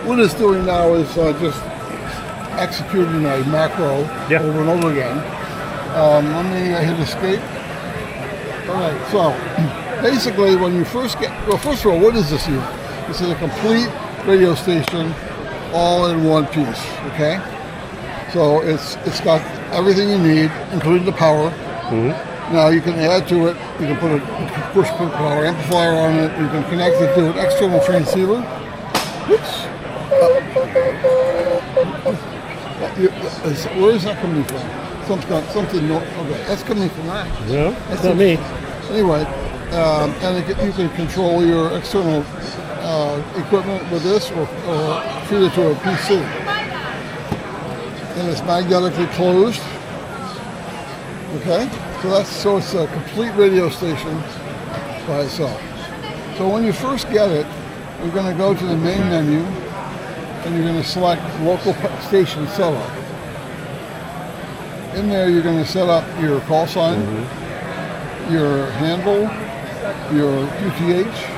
what it's doing now is just executing a macro over and over again. Let me hit escape. All right, so basically when you first get, well, first of all, what is this unit? This is a complete radio station all in one piece, okay? So it's got everything you need, including the power. Now you can add to it, you can put a push power amplifier on it, you can connect it to an external transceiver. Whoops. Where is that coming from? Something, okay, that's coming from that. No, that's not me. Anyway, and you can control your external equipment with this or feed it to a PC. And it's magnetically closed. Okay? So it's a complete radio station by itself. So when you first get it, you're going to go to the main menu and you're going to select local station setup. In there you're going to set up your call sign, your handle, your QTH.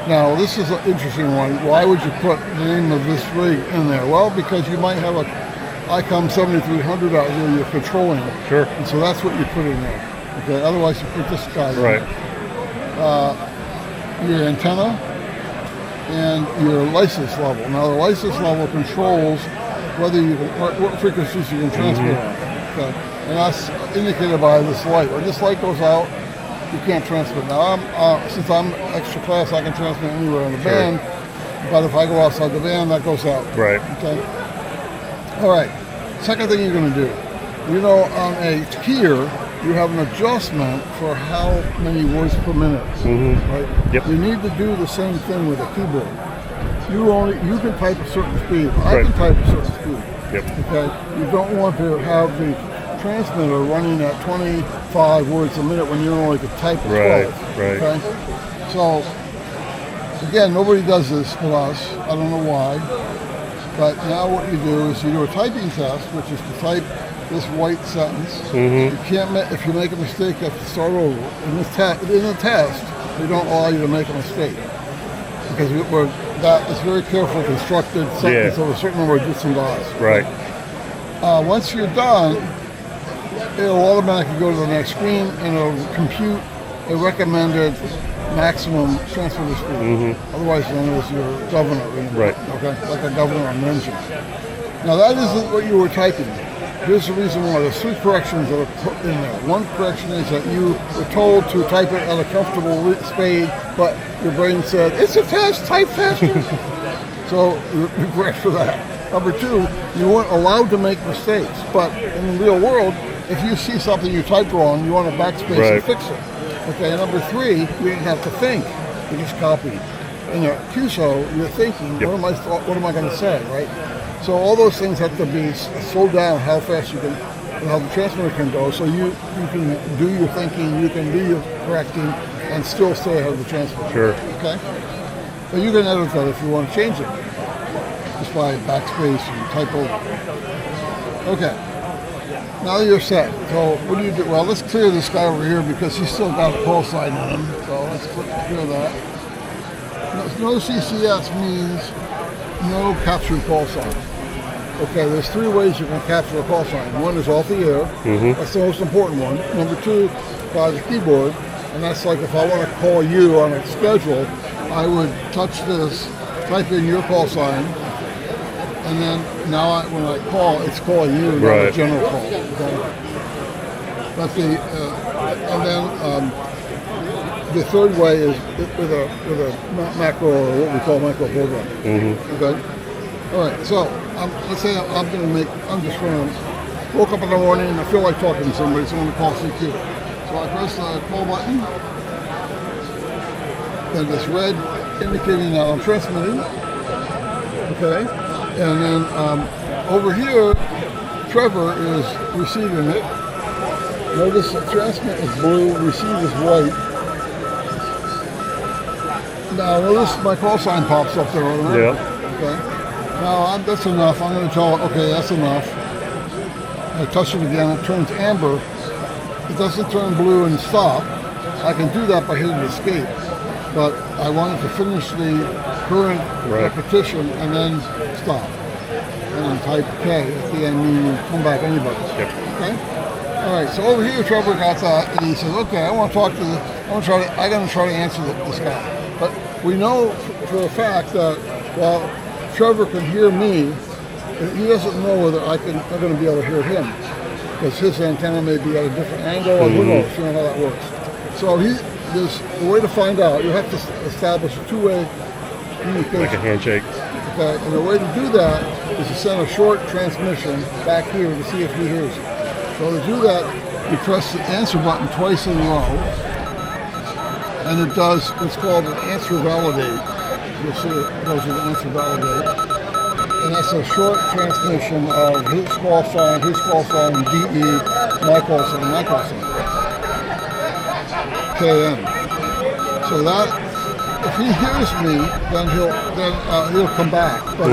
Now this is an interesting one. Why would you put the name of this rig in there? Well, because you might have a ICOM 7300 out here you're controlling it. Sure. And so that's what you put in there. Okay. Otherwise you put this guy in. Right. Your antenna and your license level. Now the license level controls whether you can, what frequencies you can transmit on. Okay. And that's indicated by this light. When this light goes out, you can't transmit. Now since I'm extra class, I can transmit anywhere in the band. But if I go outside the band, that goes out. Right. Okay. All right. Second thing you're going to do, on a keyer, you have an adjustment for how many words per minute. Right. Yep. You need to do the same thing with a keyboard. You can type a certain speed. I can type a certain speed. Yep. Okay. You don't want to have the transmitter running at 25 words a minute when you only could type at 12. Right. Okay. So again, nobody does this with us. I don't know why. But now what you do is you do a typing test, which is to type this white sentence. You can't if you make a mistake, you have to start over. In the test, they don't allow you to make a mistake because that is very carefully constructed sentence of a certain number of digits and dots. Right. Once you're done, it'll automatically go to the next screen and it'll compute a recommended maximum transmitter speed, otherwise known as your governor. Right. Okay, like a governor on an engine. Now that isn't what you were typing. Here's the reason why. There's three corrections that are put in there. One correction is that you were told to type it at a comfortable speed, but your brain said, it's a test, type faster. So you correct for that. Number two, you weren't allowed to make mistakes, but in the real world, if you see something you typed wrong, you want to backspace and fix it. Okay, and number three, you didn't have to think. You just copied. In a QSO, you're thinking, what am I going to say, right? So all those things have to be slowed down how fast you can, and how the transmitter can go. So you can do your thinking, you can do your correcting, and still stay ahead of the transmitter. Sure. Okay? But you can edit that if you want to change it. Just by backspace and type over. Okay. Now you're set. So what do you do? Well, let's clear this guy over here because he's still got a call sign on him. So let's clear that. No CCS means no captured call sign. Okay, there's three ways you can capture a call sign. One is off the air. That's the most important one. Number two, by the keyboard. And that's like if I want to call you on a schedule, I would touch this, type in your call sign, and then now when I call, it's calling you, not a general call. Okay? But the third way is with a macro, or what we call micro program. Okay. All right. So let's say I'm woke up in the morning and I feel like talking to somebody, so I'm going to call CQ. So I press the call button, and it's red indicating that I'm transmitting. Okay. And then over here, Trevor is receiving it. Notice the transmit is blue, receive is white. Now notice my call sign pops up there. Right? Okay. Now that's enough. I'm going to tell it, okay, that's enough. I touch it again, it turns amber. It doesn't turn blue and stop. I can do that by hitting escape. but I wanted to finish the current repetition and then stop. And then type K at the end, meaning come back anybody. Yep. Okay? All right, so over here, Trevor got that, and he says, okay, I want to talk to I'm going to try to answer this guy. But we know for a fact that while Trevor can hear me, he doesn't know whether I'm going to be able to hear him. Because his antenna may be at a different angle, or who knows, you know how that works. So there's a way to find out. You have to establish a two-way communication. Like a handshake. Okay, and the way to do that is to send a short transmission back here to see if he hears you. So to do that, you press the answer button twice in a row, and it does what's called an answer validate. You'll see it goes with answer validate. And that's a short transmission of his call sign, DE, my call sign, KM. So that, if he hears me, then he'll come back. But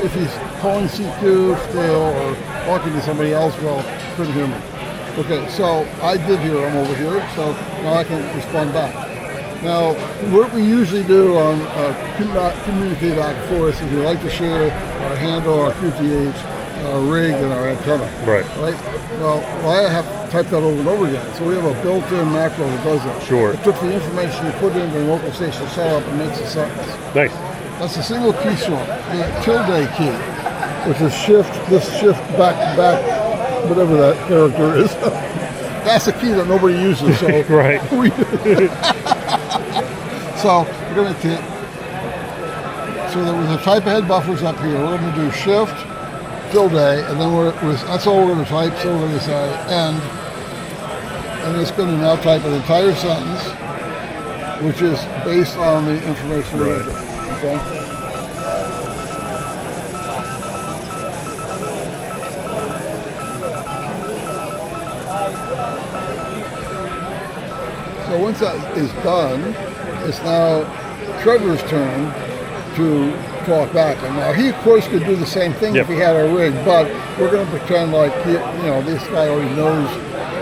if he's calling CQ still or talking to somebody else, well, couldn't hear me. Okay, so I did hear him over here, so now I can respond back. Now, what we usually do on communicate back and forth is we like to share our handle, our QTH, our rig, and our antenna. Right. Well, I have typed that over and over again. So we have a built-in macro that does that. Sure. It took the information you put in the local station setup and makes a sentence. Nice. That's a single key short, the tilde key, which is shift back, whatever that character is. That's a key that nobody uses. So right. So we're going to so there was a type ahead buffers up here. We're going to do shift, tilde, and then that's all we're going to type. So we're going to say end, and it's going to now type an entire sentence, which is based on the information we entered. Okay. So once that is done, it's now Trevor's turn to talk back. And now he, of course, could do the same thing if he had a rig, but we're going to pretend like this guy already knows,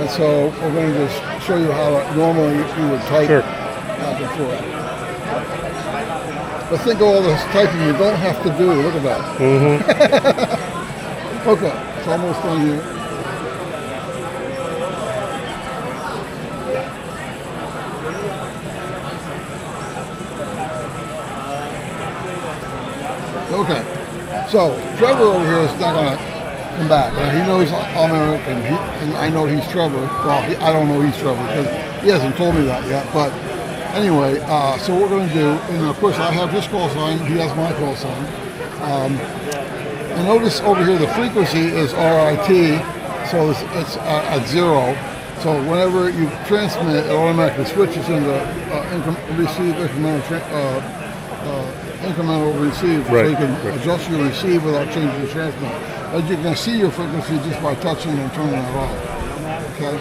and so we're going to just show you how normally you would type back and forth. But think of all this typing you don't have to do. Look at that. Okay, it's almost done here. Okay, so Trevor over here is not going to come back. Now, he knows I'm Eric, and I know he's Trevor. Well, I don't know he's Trevor because he hasn't told me that yet. But anyway, so what we're going to do, and of course I have his call sign, he has my call sign. And notice over here the frequency is RIT, so it's at 0. So whenever you transmit, it automatically switches into incremental receive, so you can adjust your receive without changing your transmit. As you can see your frequency just by touching and turning it off. Okay,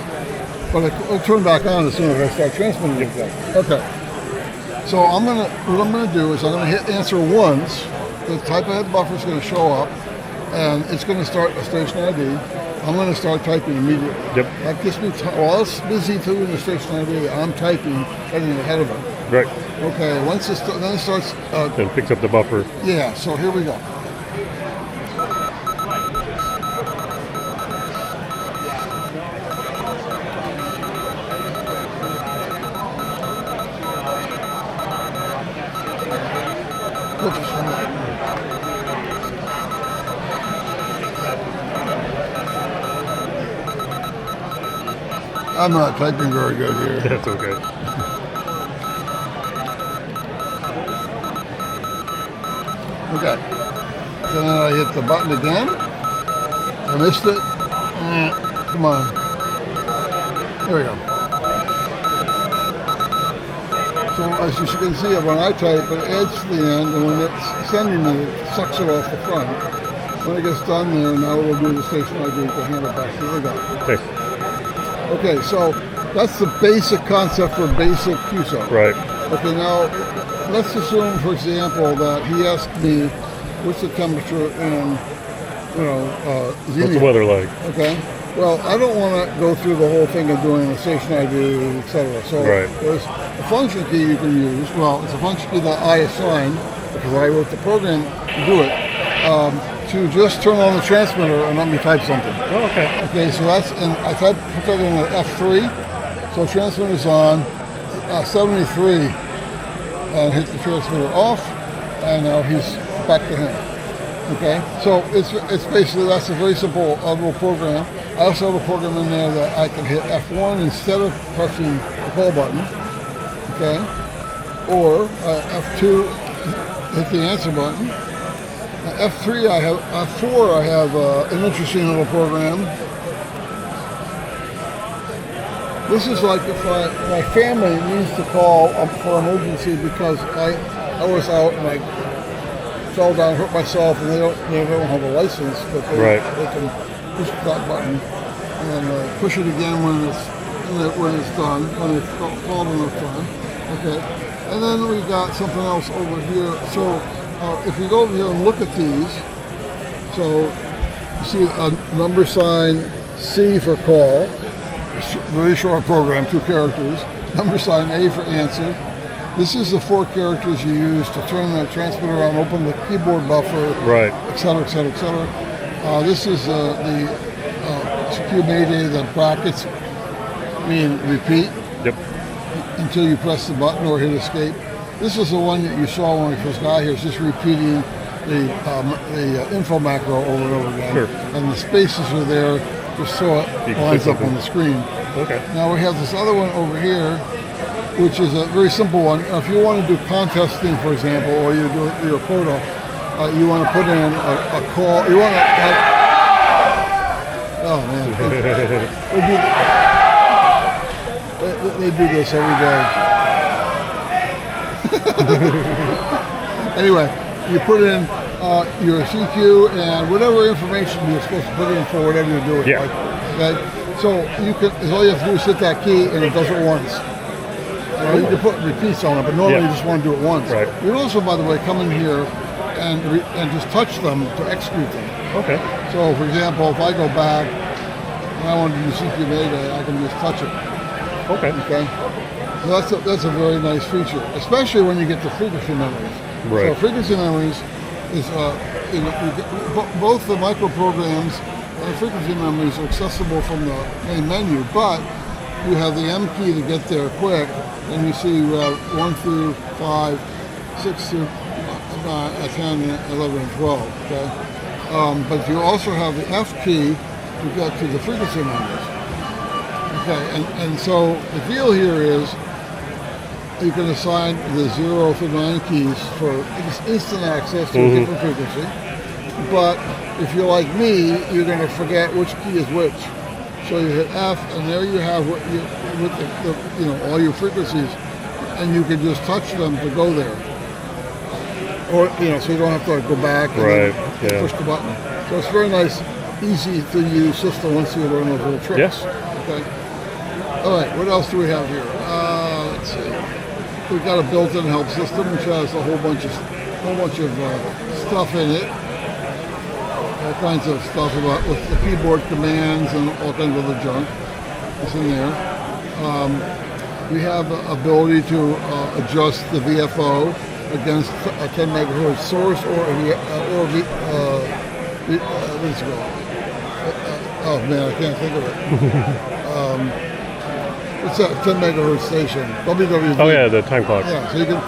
but it'll turn back on as soon as I start transmitting it. Okay, so what I'm gonna do is I'm gonna hit answer once. The type ahead buffer is going to show up, and it's going to start a station ID. I'm going to start typing immediately. Yep. That gives me while it's busy doing the station ID, I'm typing, getting ahead of it. Right. Okay. Once it starts. Then it picks up the buffer. Yeah. So here we go. I'm not typing very good here. That's okay. Okay. So then I hit the button again. I missed it. Come on. There we go. So as you can see, when I type, it adds to the end, and when it's sending me, it sucks it off the front. When it gets done there, now we'll do the station ID to hand it back. Here we go. Okay. Okay, so that's the basic concept for basic QSO. Right. Okay, now let's assume, for example, that he asked me, what's the temperature in, Xenia? What's the weather like? Okay. Well, I don't want to go through the whole thing of doing a station ID, etc. So the function key you can use, well, it's a function key that I assigned, because I wrote the program to do it, to just turn on the transmitter and let me type something. Oh, okay. Okay, so that's, and I put that in at F3, so transmitter's on, 73, and hit the transmitter off, and now he's back to him. Okay, so it's basically, that's a very simple little program. I also have a program in there that I can hit F1 instead of pressing the call button. Okay, or F2, hit the answer button. F3, F4, I have an interesting little program. This is like if my family needs to call for emergency because I was out and I fell down, hurt myself, and they don't have a license, but they can push that button and then push it again when it's done, when it's called enough time. Okay, and then we got something else over here. So if we go over here and look at these, so you see a number sign C for call, very short program, 2 characters. Number sign A for answer. This is the 4 characters you use to turn the transmitter on, open the keyboard buffer, et cetera, et cetera, et cetera. This is the secure Mayday, the brackets mean repeat until you press the button or hit escape. This is the one that you saw when we first got here. It's just repeating the info macro over and over again. Sure. And the spaces are there just so it lines up on the screen. Okay. Now we have this other one over here, which is a very simple one. If you want to do contesting, for example, or you do your photo, you want to put in a call. You want to have, oh man, they do this every day. Anyway, you put in your CQ and whatever information you're supposed to put in for whatever you're doing. Yeah. Okay? So you can, all you have to do is hit that key and it does it once. You can put repeats on it, but normally you just want to do it once. Right. You can also, by the way, come in here and just touch them to execute them. Okay. So, for example, if I go back and I want to do CQ Mayday, I can just touch it. Okay. Okay. So that's a very nice feature, especially when you get to frequency memories. Right. So frequency memories is both the micro programs and frequency memories are accessible from the main menu, but you have the M key to get there quick, and you see 1 through 5, 6 through 10, 11, and 12. Okay. But you also have the F key to get to the frequency memories. Okay, and so the deal here is you can assign the 0 through 9 keys for instant access to a different frequency. But if you're like me, you're going to forget which key is which. So you hit F, and there you have all your frequencies, and you can just touch them to go there. Or so you don't have to go back and push the button. So it's a very nice, easy to use system once you learn those little tricks. Yes. Okay. All right. What else do we have here? Let's see. We've got a built-in help system which has a whole bunch of stuff in it. All kinds of stuff about with the keyboard commands and all kinds of other junk is in there. We have the ability to adjust the VFO against a 10 megahertz source or what is it called? Oh man, I can't think of it. It's a 10 megahertz station. WWV. Oh yeah, the time clock. Yeah, so you can.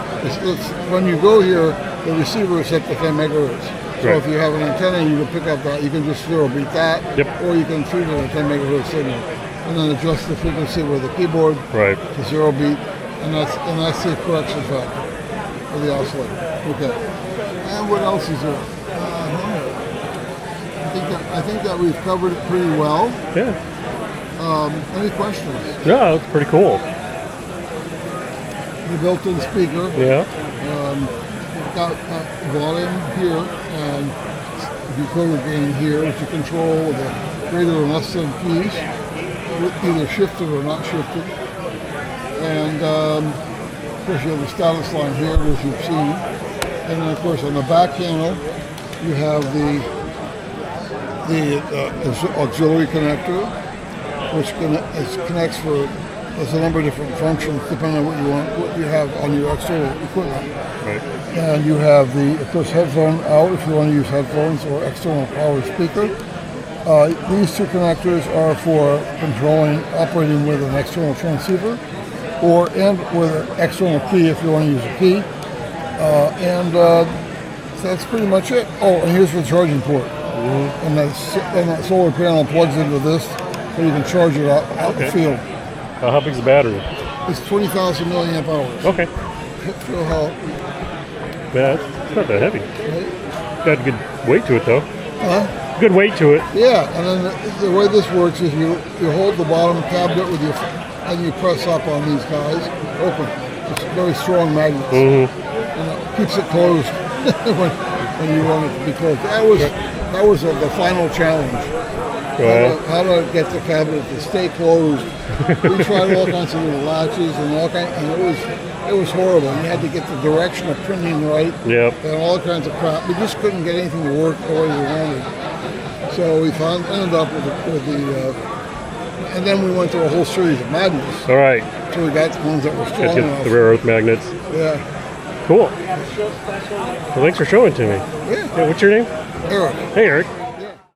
When you go here, the receiver is set to 10 megahertz. So if you have an antenna, you can pick up that. You can just 0 beat that, or you can treat it a 10 megahertz signal, and then adjust the frequency with the keyboard to 0 beat, and that's the correction factor of the oscillator. Okay. And what else is there? I think that we've covered it pretty well. Yeah. Any questions? Yeah, that's pretty cool. The built-in speaker. Yeah. Got volume here and decoder gain here, which you control with the greater or less than keys, either shifted or not shifted. And of course you have the status line here, as you've seen. And then of course on the back panel you have the auxiliary connector, which connects for There's a number of different functions depending on what you have on your external equipment. Right. And you have the, of course, headphone out if you want to use headphones or external power speaker. These two connectors are for controlling, operating with an external transceiver, and with an external key if you want to use a key. So that's pretty much it. Oh, and here's the charging port. And that solar panel plugs into this, so you can charge it out in the field. How big's the battery? It's 20,000 milliamp hours. Okay. Feel how, Yeah, it's not that heavy. right? Got a good weight to it, though. Huh? Good weight to it. Yeah, and then the way this works is you hold the bottom cabinet with your, and you press up on these guys, open. It's very strong magnets. And it keeps it closed when you want it to be closed. That was the final challenge. How to get the cabinet to stay closed. We tried all kinds of little latches and it was horrible. You had to get the direction of printing right. Yep. And all kinds of crap. We just couldn't get anything to work the way we wanted. So we ended up with the and then we went through a whole series of magnets. All right. So we got ones that were strong Let's get enough. the rare earth magnets. Yeah. Cool. Well, thanks for showing it to me. Yeah. Yeah, what's your name? Eric. Hey, Eric.